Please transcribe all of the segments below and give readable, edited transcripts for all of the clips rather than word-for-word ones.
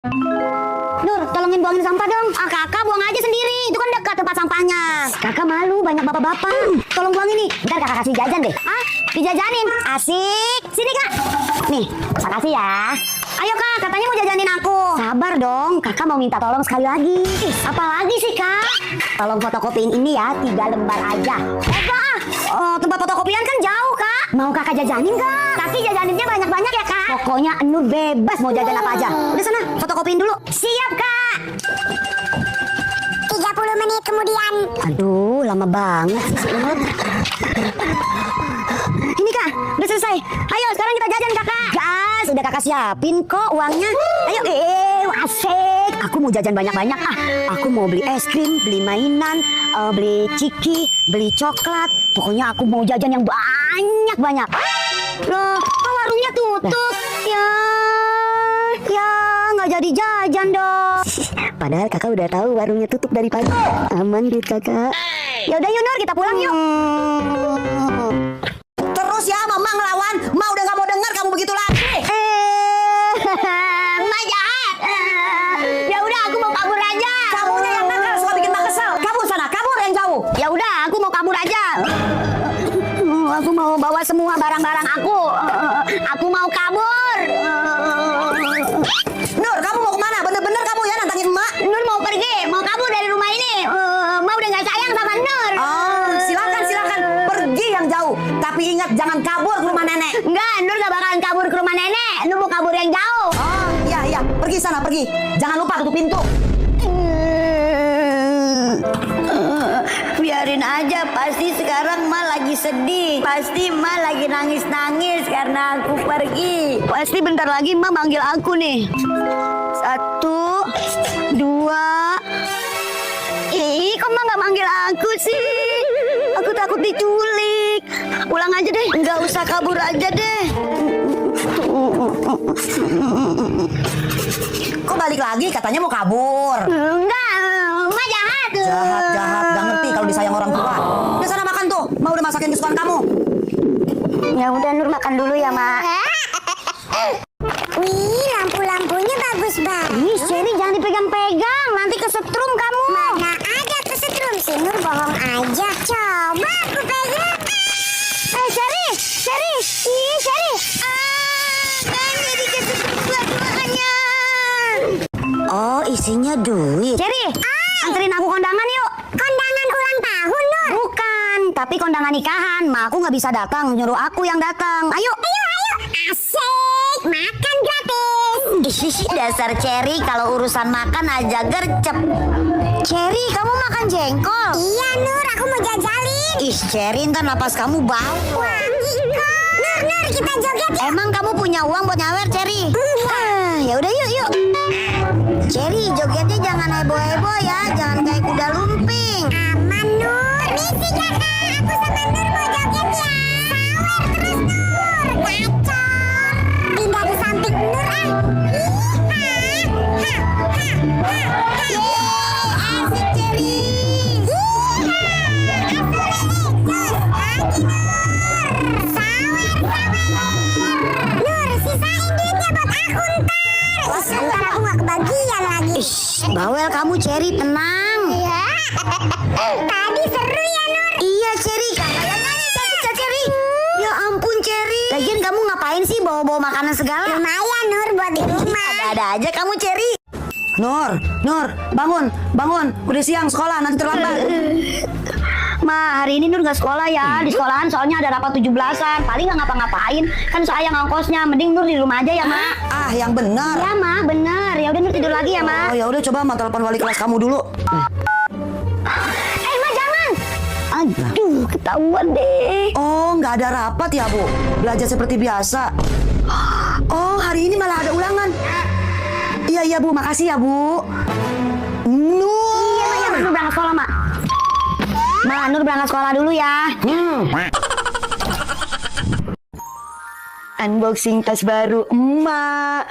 Nur, tolongin buangin sampah dong. Kakak buang aja sendiri. Itu kan dekat tempat sampahnya. Kakak malu banyak bapak-bapak. Tolong buangin nih. Bentar kakak kasih jajan deh. Dijajanin. Asik. Sini kak. Nih, makasih ya. Ayo kak, katanya mau jajanin aku. Sabar dong, kakak mau minta tolong sekali lagi. Apa lagi sih kak? Tolong fotokopiin ini ya, 3 lembar aja. Kak, tempat fotokopian kan jauh kak. Mau kakak jajanin kak? Tapi jajaninnya banyak-banyak ya kak. Pokoknya Nur bebas mau jajan apa aja. Udah sana, fotokopiin dulu. Siap kak. 30 menit kemudian. Aduh, lama banget sih Nur. Ini kak, udah selesai. Ayo sekarang kita jajan kakak. Gas, udah kakak siapin kok uangnya. Ayo, asik. Aku mau jajan banyak-banyak. Aku mau beli es krim, beli mainan, beli ciki, beli coklat. Pokoknya aku mau jajan yang banyak-banyak. Loh, kok warungnya tutup? Ya, nggak jadi jajan dong. Padahal kakak udah tahu warungnya tutup dari pagi. Aman duit kakak. Ya udah yuk Nur, kita pulang yuk. Terus ya mama ngelawan, ma udah gak mau dengar kamu begitu lagi. Ma jahat. Ya udah aku mau kabur aja. Kamunya yang nakal, suka bikin mak kesel. Kabur sana, kabur yang jauh. Ya udah aku mau kabur aja. Aku mau bawa semua barang-barang aku. Aku mau kabur. Nur, kamu mau kemana? Bener-bener kamu ya nantangin emak. Nur mau pergi, mau kabur dari rumah ini. Ma udah gak sayang sama Nur. Oh, silakan pergi yang jauh. Tapi ingat jangan kabur ke rumah nenek. Enggak, Nur gak bakalan kabur ke rumah nenek. Nur mau kabur yang jauh. Oh, iya, pergi sana, pergi. Jangan lupa tutup pintu. Biarin aja, pasti sekarang Ma lagi sedih. Pasti Ma lagi nangis-nangis karena aku pergi. Pasti bentar lagi Ma manggil aku nih. 1, 2. Ih, kok Ma gak manggil aku sih? Aku takut diculik. Pulang aja deh, nggak usah kabur aja deh. Kok balik lagi? Katanya mau kabur. Enggak, Ma jahat. Jahat, gak ngerti kalau disayang orang tua. Udah sana makan tuh, Ma udah masakin kesukaan kamu. Ya udah Nur makan dulu ya, Ma. Wih, lampu-lampunya bagus banget. Ih, Sherry jangan dipegang-pegang, nanti kesetrum kamu. Mana ada kesetrum sih, Nur bohong aja. Coba aku pegang. Sherry. Ih, Sherry. Kan jadi kesetrum dua-duanya. Oh, isinya duit. Sherry, anterin aku kondangan yuk. Kondangan ulang tahun, Nur. Bukan, tapi kondangan nikahan. Ma, aku nggak bisa datang, nyuruh aku yang datang. Ayo. Asik, makan gratis. Ih, dasar Cherry, kalau urusan makan aja gercep. Cherry, kamu makan jengkol? Iya, Nur, aku mau jajalin. Ih, Cherry, ntar napas kamu bau. Wah, Nur, kita joget ya. Emang kamu punya uang buat nyawer, Cherry? Ya udah yuk. Cherry, jogetnya jangan heboh-heboh ya, jangan kayak kuda lumping. Aman, Nur. Misi kakak, aku sama Nur mau joget ya. Sawer terus, Nur. Kacor. Pindah di samping Nur, Asik, Cherry. Nur, sisain duitnya buat aku ntar. Ntar aku gak kebagian lagi. Bawel kamu, Cherry, tenang. Tadi seru ya, Nur. Iya, Cherry, kakaknya nyanyi bisa, Cherry. Ya ampun, Cherry. Lagian kamu ngapain sih bawa-bawa makanan segala? Lumayan, Nur, buat di rumah. Ada aja kamu, Cherry. Nur, bangun. Udah siang sekolah, nanti terlambat. Ma, hari ini Nur gak sekolah ya. Di sekolahan soalnya ada rapat 17-an. Paling gak ngapa-ngapain. Kan sayang ongkosnya. Mending Nur di rumah aja ya, Ma. Yang benar. Ya, Ma, bener. Ya udah Nur tidur lagi ya, Ma. Oh, ya udah coba Ma telepon wali kelas kamu dulu. Ma, jangan. Aduh, ketahuan deh. Oh, nggak ada rapat ya, Bu? Belajar seperti biasa. Oh, hari ini malah ada ulangan. Iya, Bu. Makasih ya, Bu. Nur. Iya, Ma, Nur berangkat sekolah, Ma. Ma, Nur berangkat sekolah dulu ya. Unboxing tas baru emak.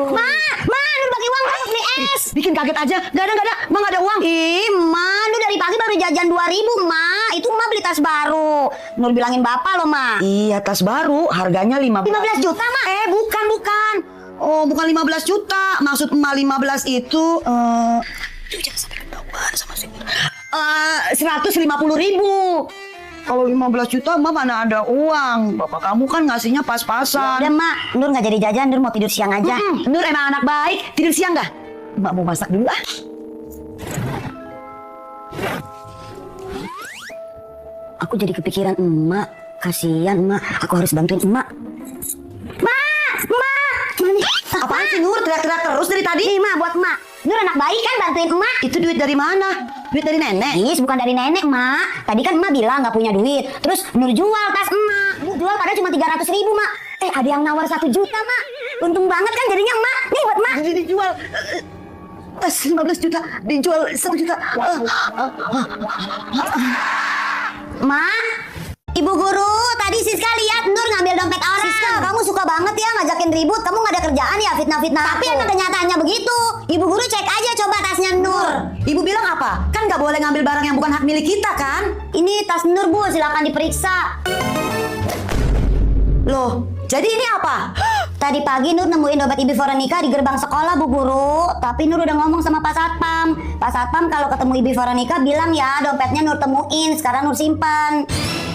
Ma, Nur bagi uang kamu beli es. Bikin kaget aja. Gak ada. Ma nggak ada uang. Ih, Ma, Nur dari pagi baru jajan 2.000, Ma. Itu Ma beli tas baru. Nur bilangin Bapak loh, Ma. Iya, tas baru. Harganya 15 15 juta, Ma. bukan. Oh, bukan 15 juta. Maksud emak 15 itu jangan sampai ketahuan sama si Nur. 150.000. Kalau 15 juta emak mana ada uang. Bapak kamu kan ngasihnya pas-pasan. Udah mak, Nur nggak jadi jajan, Nur mau tidur siang aja. Nur emang anak baik. Tidur siang gak? Emak mau masak dulu ah. Aku jadi kepikiran emak. Kasihan emak, aku harus bantuin emak. Mak, mana? Apaan sih Nur? Teriak-teriak terus dari tadi? Nih mak, buat emak. Nur anak baik kan, bantuin emak. Itu duit dari mana? Duit dari nenek? Is, bukan dari nenek, mak. Tadi kan emak bilang nggak punya duit. Terus Nur jual tas emak. Nur jual padahal cuma 300.000, mak. Ada yang nawar 1 juta, mak. Untung banget kan jadinya emak. Nih buat emak. Jadi dijual tas 15 juta, dijual 1 juta. Mak, Ibu guru, tadi Siska lihat Nur ngambil dompet orang. Siska, kamu suka banget ya ngajakin ribut. Kamu nggak ada kerjaan ya, fitnah-fitnah. Tapi emang kenyataannya begitu. Ibu guru cek aja coba tasnya Nur. Ibu bilang apa? Kan nggak boleh ngambil barang yang bukan hak milik kita kan? Ini tas Nur, Bu, silakan diperiksa. Loh, jadi ini apa? Tadi pagi Nur nemuin dompet Ibu Veronica di gerbang sekolah, Bu Guru. Tapi Nur udah ngomong sama Pak Satpam. Pak Satpam kalau ketemu Ibu Veronica bilang ya dompetnya Nur temuin, sekarang Nur simpan.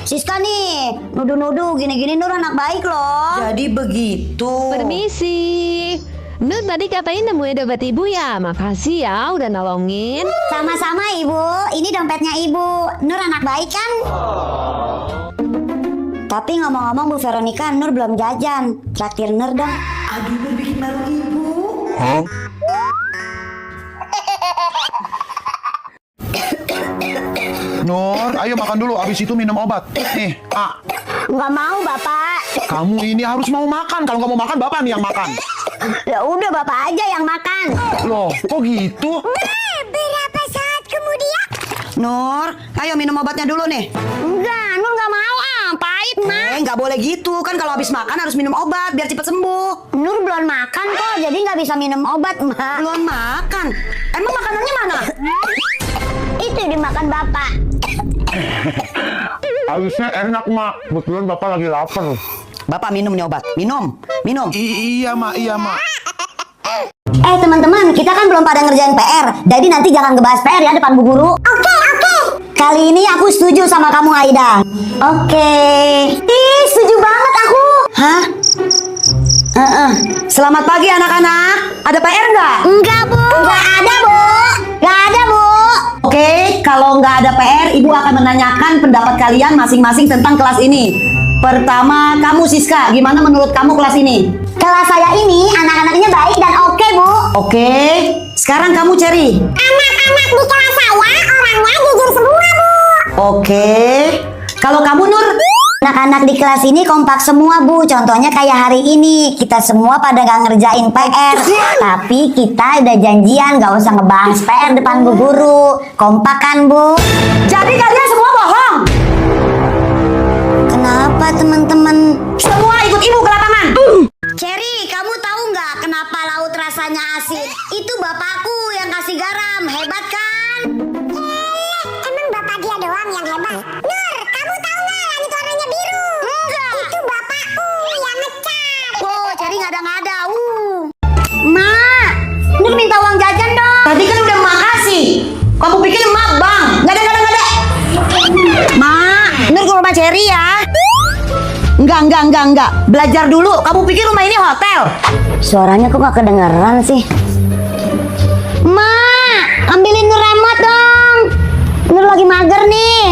Siska nih, nuduh-nuduh gini-gini Nur anak baik loh. Jadi begitu. Permisi. Nur tadi katanya nemuin dompet ibu ya. Makasih ya udah nolongin. Sama-sama Ibu, ini dompetnya Ibu. Nur anak baik kan? Tapi ngomong-ngomong Bu Veronica, Nur belum jajan. Traktir Nur dong. Aduh, Nur bikin malu ibu. Nur, ayo makan dulu, abis itu minum obat. Nih, Nggak mau Bapak. kamu ini harus mau makan. Kalau nggak mau makan, Bapak nih yang makan. Ya udah Bapak aja yang makan. Loh, kok gitu? Berapa saat kemudian? Nur, ayo minum obatnya dulu nih. Enggak, Nur nggak mau pahit Mak. Nggak boleh gitu. Kan kalau habis makan harus minum obat biar cepet sembuh. Nur belum makan kok, jadi nggak bisa minum obat Mak. Belum makan. Emang makanannya mana? Itu dimakan Bapak. Harusnya enak, Mak. Kebetulan Bapak lagi lapar. Bapak minum nih obat. Minum. Iya, Mak. Teman-teman, kita kan belum pada ngerjain PR. Jadi nanti jangan ngebahas PR ya depan Bu Guru. Oke. Kali ini aku setuju sama kamu Aida. Oke. Ih, setuju banget aku. Hah? Selamat pagi anak-anak. Ada PR nggak? Enggak, Bu. Enggak ada, Bu. Enggak ada, Bu. Oke, kalau nggak ada PR, Ibu akan menanyakan pendapat kalian masing-masing tentang kelas ini. Pertama, kamu Siska, gimana menurut kamu kelas ini? Kelas saya ini anak-anaknya baik dan oke, Bu. Oke, sekarang kamu Cherry. Anak-anak di kelas saya orangnya jujur semua, Bu. Oke, kalau kamu Nur? Anak-anak di kelas ini kompak semua, Bu. Contohnya kayak hari ini, kita semua pada gak ngerjain PR. Tapi kita udah janjian gak usah ngebahas PR depan Bu Guru. Kompak kan, Bu? Jadi kalian semua bohong? Kenapa, teman-teman? Semua ikut Ibu ke lapangan. Cherry, kamu tahu nggak kenapa laut rasanya asin? Itu bapakku yang kasih garam. Hebat kan? Emang bapak dia doang yang hebat? Nur, kamu tahu nggak langit warnanya biru? Enggak. Itu bapakku yang ngecat. Oh, Cherry ngada-ngada. Ma, Nur minta uang jajan dong. Tadi kan udah makasih. Kamu pikir emak bang? Nggak ada. Ma, Nur ke rumah Cherry ya. Enggak. Belajar dulu. Kamu pikir rumah ini hotel? Suaranya kok gak kedengeran sih? Ma, ambilin Nur remote dong. Nur lagi mager nih.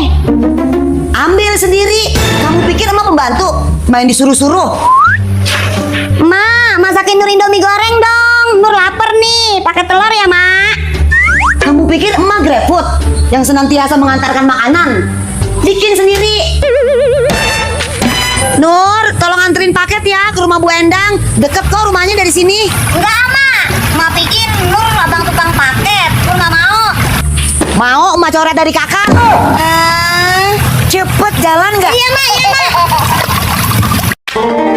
Ambil sendiri. Kamu pikir emak pembantu? Main disuruh-suruh. Ma, masakin Nur Indomie goreng dong. Nur lapar nih. Pakai telur ya, Ma. Kamu pikir emak GrabFood yang senantiasa mengantarkan makanan? Bikin sendiri. Nur, tolong anterin paket ya ke rumah Bu Endang. Deket kok rumahnya dari sini. Enggak, Ma. Ma pikir Nur abang tukang paket. Nur gak mau. Mau emak coret dari kakak? Cepet jalan nggak? Iya, Ma.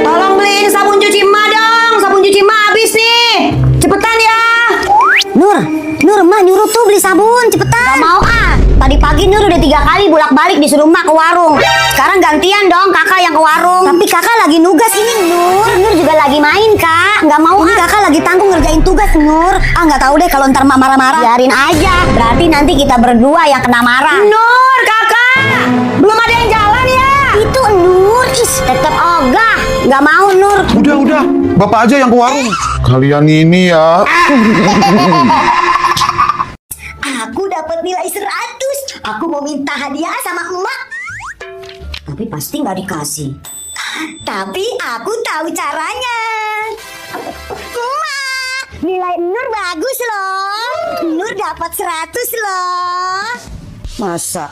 Tolong beliin sabun cuci emak dong. Sabun cuci emak habis nih. Cepetan ya. Nur, Ma nyuruh tuh beli sabun. Cepetan. Gak mau, Tadi pagi Nur udah 3 kali bolak-balik disuruh emak ke warung. Sekarang gantian dong kakak yang ke warung. Tapi kakak lagi nugas ini Nur. Nur juga lagi main kak. Nggak mau ini kakak lagi tanggung ngerjain tugas Nur. Ah nggak tahu deh kalau ntar emak marah-marah. Biarin aja. Berarti nanti kita berdua yang kena marah. Nur kakak. Belum ada yang jalan ya. Itu Nur. Tetep ogah. Nggak mau Nur. Udah, bapak aja yang ke warung. Kalian ini ya. Aku dapat nilai 100. Aku mau minta hadiah sama emak. Tapi pasti nggak dikasih. Tapi aku tahu caranya. Emak, nilai Nur bagus loh. Nur dapat 100 loh. Masa?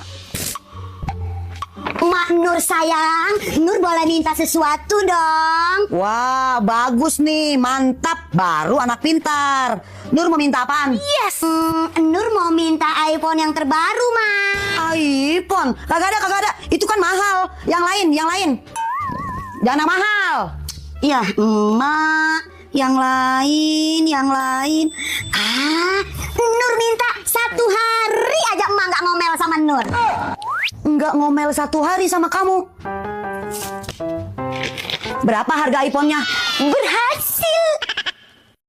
Emak Nur sayang, Nur boleh minta sesuatu dong. Wah, bagus nih, mantap. Baru anak pintar. Nur mau minta apaan? Yes. Nur mau minta iPhone yang terbaru, Ma. iPhone? Kagak ada. Itu kan mahal. Yang lain. Jangan yang mahal. Ya, emak. Yang lain. Nur minta 1 hari aja emak nggak ngomel sama Nur. Nggak ngomel 1 hari sama kamu. Berapa harga iPhone-nya? Berhasil.